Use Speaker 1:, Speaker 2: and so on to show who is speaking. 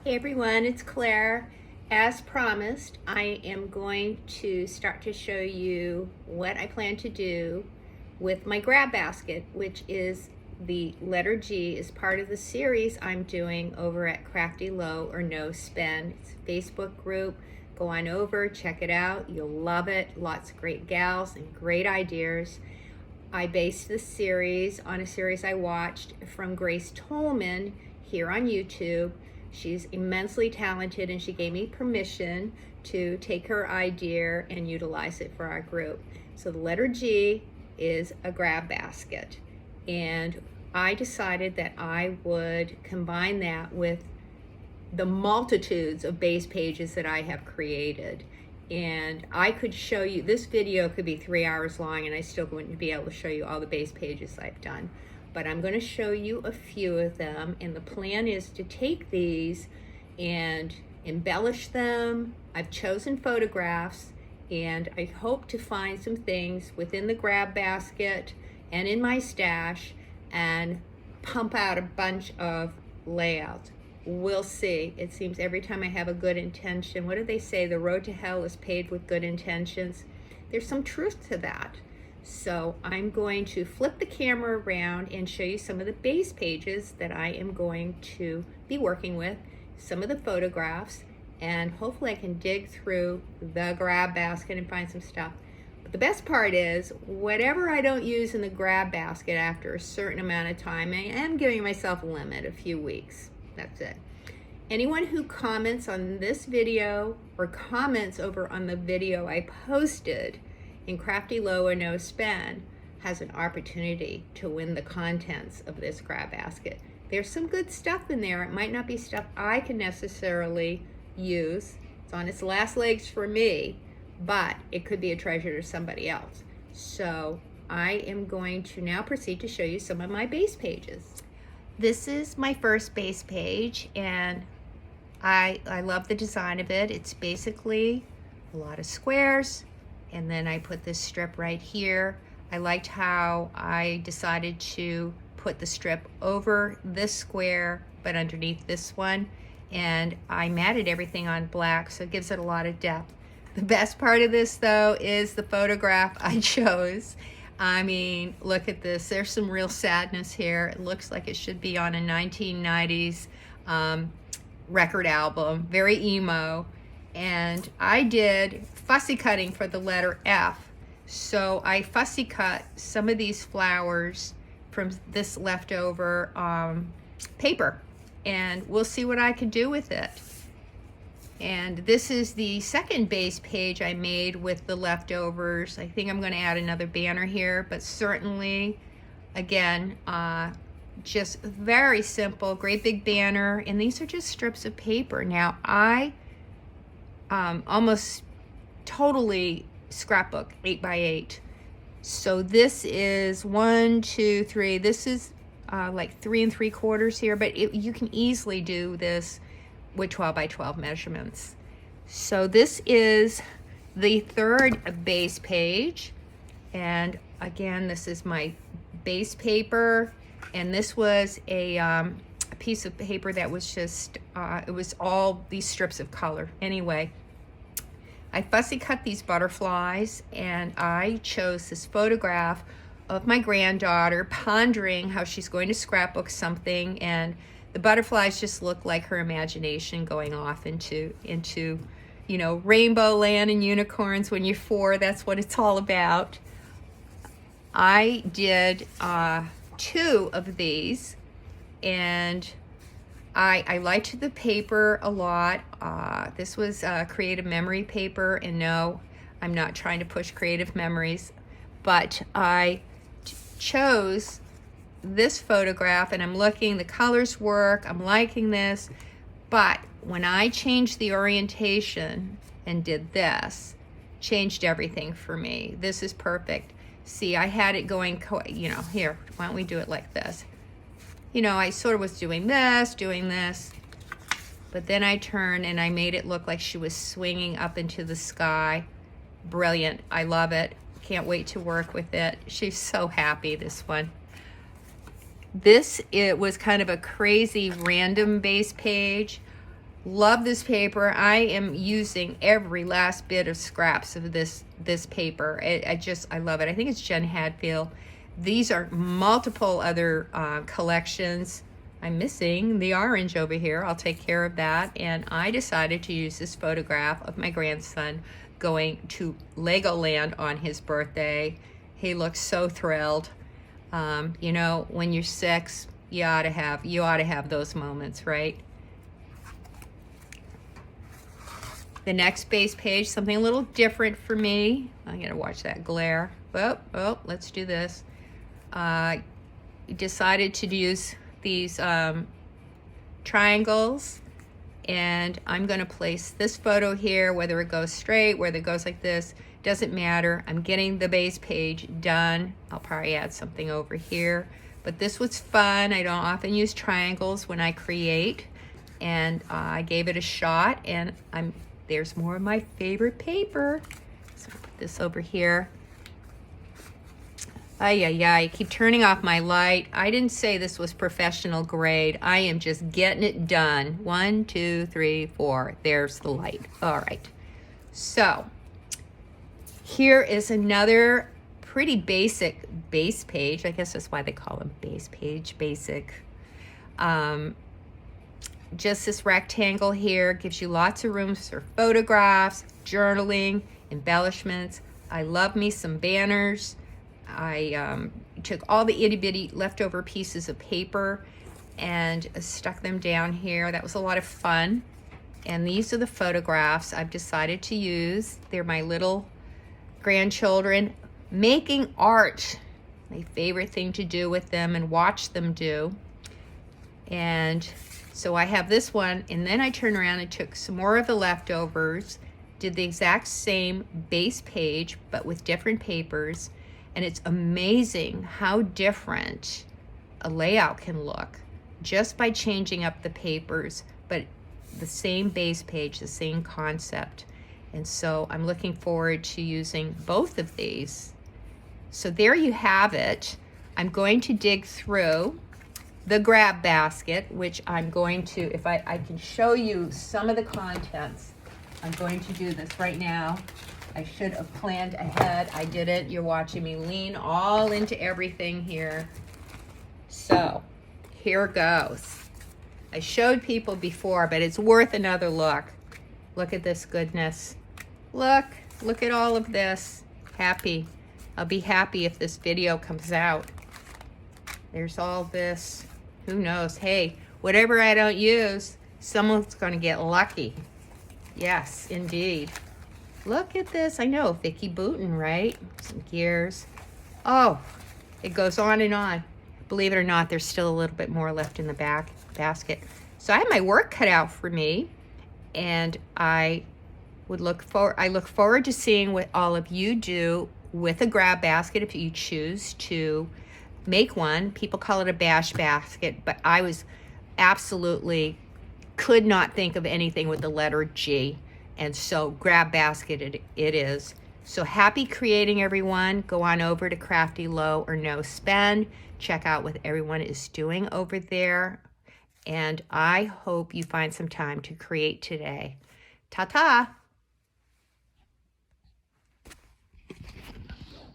Speaker 1: Hey everyone, it's Claire. As promised, I am going to start to show you what I plan to do with my grab basket, which is the letter G, is part of the series I'm doing over at Crafty Low or No Spend. It's a Facebook group. Go on over, check it out. You'll love it. Lots of great gals and great ideas. I based this series on a series I watched from Grace Tolman here on YouTube. She's immensely talented and she gave me permission to take her idea and utilize it for our group. So the letter G is a grab basket. And I decided that I would combine that with the multitudes of base pages that I have created. And I could show you, this video could be 3 hours long and I still wouldn't be able to show you all the base pages I've done. But I'm going to show you a few of them, and the plan is to take these and embellish them. I've chosen photographs, and I hope to find some things within the grab basket and in my stash and pump out a bunch of layouts. We'll see. It seems every time I have a good intention, what do they say? The road to hell is paved with good intentions. There's some truth to that. So I'm going to flip the camera around and show you some of the base pages that I am going to be working with, some of the photographs, and hopefully I can dig through the grab basket and find some stuff. But the best part is, whatever I don't use in the grab basket after a certain amount of time, I am giving myself a limit, a few weeks. That's it. Anyone who comments on this video or comments over on the video I posted in Crafty Low or No Spend has an opportunity to win the contents of this grab basket. There's some good stuff in there. It might not be stuff I can necessarily use. It's on its last legs for me, but it could be a treasure to somebody else. So I am going to now proceed to show you some of my base pages. This is my first base page, and I love the design of it. It's basically a lot of squares, and then I put this strip right here. I liked how I decided to put the strip over this square but underneath this one, and I matted everything on black, so it gives it a lot of depth. The best part of this though is the photograph I chose. I mean, look at this. There's some real sadness here. It looks like it should be on a 1990s record album, very emo. And I did fussy cutting for the letter F. So I fussy cut some of these flowers from this leftover paper, and we'll see what I can do with it. And this is the second base page I made with the leftovers. I think I'm going to add another banner here, but certainly, again, just very simple, great big banner. And these are just strips of paper. Now, I almost totally scrapbook 8x8. So this is 1, 2, 3. This is like 3 3/4 here, but you can easily do this with 12x12 measurements. So this is the third base page, and again, this is my base paper, and this was a piece of paper that was just it was all these strips of color. Anyway, I fussy cut these butterflies, and I chose this photograph of my granddaughter pondering how she's going to scrapbook something, and the butterflies just look like her imagination going off into you know, rainbow land and unicorns. When you're 4, that's what it's all about. I did 2 of these, and I liked the paper a lot. This was creative memory paper, and no, I'm not trying to push creative memories, but I chose this photograph, and I'm looking, the colors work, I'm liking this, but when I changed the orientation and did this, changed everything for me. This is perfect. See, I had it going, you know, here, why don't we do it like this? You know, I sort of was doing this, but then I turned and I made it look like she was swinging up into the sky. Brilliant. I love it. Can't wait to work with it. She's so happy, this one. It was kind of a crazy random base page. Love this paper. I am using every last bit of scraps of this paper. I love it. I think it's Jen Hadfield. These are multiple other collections. I'm missing the orange over here. I'll take care of that. And I decided to use this photograph of my grandson going to Legoland on his birthday. He looks so thrilled. You know, when you're 6, you ought to have those moments, right? The next base page, something a little different for me. I gotta watch that glare. Oh, let's do this. Decided to use these triangles, and I'm gonna place this photo here, whether it goes straight, whether it goes like this, doesn't matter. I'm getting the base page done. I'll probably add something over here, but this was fun. I don't often use triangles when I create, and I gave it a shot, and there's more of my favorite paper. So I'll put this over here. I keep turning off my light. I didn't say this was professional grade. I am just getting it done. 1, 2, 3, 4. There's the light. All right. So here is another pretty basic base page. I guess that's why they call them base page, basic. Just this rectangle here gives you lots of rooms for photographs, journaling, embellishments. I love me some banners. I took all the itty bitty leftover pieces of paper and stuck them down here. That was a lot of fun. And these are the photographs I've decided to use. They're my little grandchildren making art. My favorite thing to do with them and watch them do. And so I have this one, and then I turned around and took some more of the leftovers, did the exact same base page, but with different papers. And it's amazing how different a layout can look just by changing up the papers, but the same base page, the same concept. And so I'm looking forward to using both of these. So there you have it. I'm going to dig through the grab basket, which I'm going to, if I can show you some of the contents, I'm going to do this right now. I should have planned ahead. I didn't. You're watching me lean all into everything here. So here goes. I showed people before, but it's worth another look. Look at this goodness. Look at all of this. Happy. I'll be happy if this video comes out. There's all this. Who knows? Hey, whatever I don't use, someone's going to get lucky. Yes, indeed. Look at this. I know, Vicki Boutin, right? Some gears. Oh, it goes on and on. Believe it or not, there's still a little bit more left in the basket. So I have my work cut out for me, and I look forward to seeing what all of you do with a grab basket if you choose to make one. People call it a bash basket, but I was absolutely could not think of anything with the letter G. And so grab basket it is. So happy creating, everyone. Go on over to Crafty Low or No Spend. Check out what everyone is doing over there. And I hope you find some time to create today. Ta-ta.